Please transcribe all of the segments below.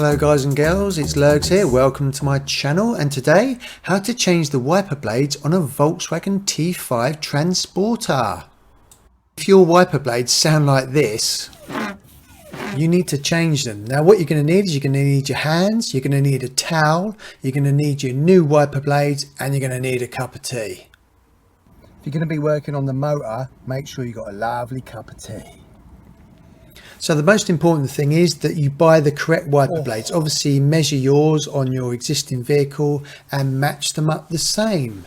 Hello guys and girls, it's Lurgs here, welcome to my channel, and today how to change the wiper blades on a Volkswagen T5 Transporter. If your wiper blades sound like this, you need to change them. Now what you're going to need is you're going to need your hands, you're going to need a towel, you're going to need your new wiper blades, and you're going to need a cup of tea. If you're going to be working on the motor, make sure you've got a lovely cup of tea. So the most important thing is that you buy the correct wiper blades. Obviously measure yours on your existing vehicle and match them up the same.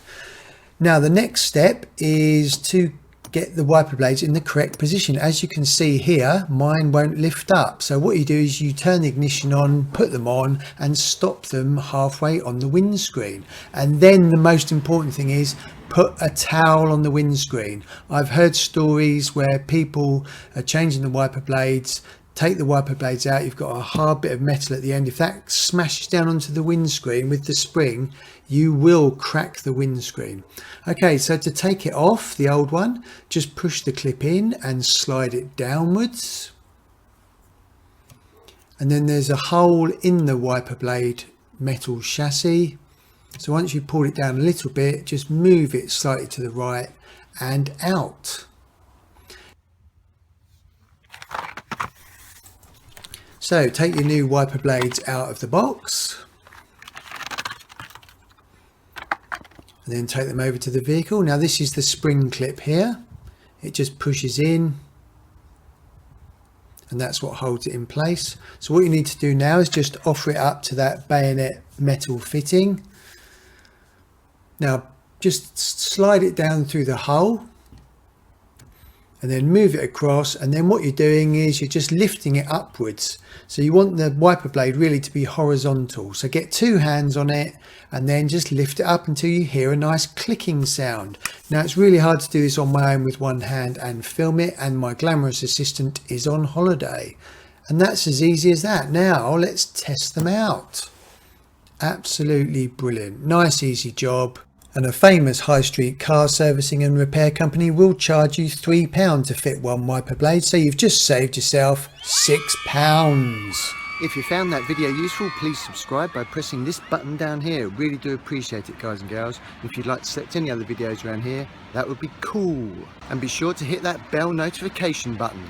Now the next step is to get the wiper blades in the correct position. As you can see here, mine won't lift up. So what you do is you turn the ignition on, put them on and stop them halfway on the windscreen. And then the most important thing is put a towel on the windscreen. I've heard stories where people are changing the wiper blades, take the wiper blades out, you've got a hard bit of metal at the end. If that smashes down onto the windscreen with the spring, you will crack the windscreen. Okay, so to take it off, the old one, just push the clip in and slide it downwards. And then there's a hole in the wiper blade metal chassis. So once you pull it down a little bit, just move it slightly to the right and out. So take your new wiper blades out of the box and then take them over to the vehicle. Now this is the spring clip here. It just pushes in and that's what holds it in place. So what you need to do now is just offer it up to that bayonet metal fitting. Now just slide it down through the hole and then move it across, and then what you're doing is you're just lifting it upwards. So you want the wiper blade really to be horizontal. So get two hands on it and then just lift it up until you hear a nice clicking sound. Now it's really hard to do this on my own with one hand and film it, and my glamorous assistant is on holiday. And that's as easy as that. Now let's test them out. Absolutely brilliant. Nice easy job. And a famous high street car servicing and repair company will charge you £3 to fit one wiper blade, so you've just saved yourself £6. If you found that video useful, please subscribe by pressing this button down here. Really do appreciate it, guys and girls. If you'd like to select any other videos around here, that would be cool. And be sure to hit that bell notification button.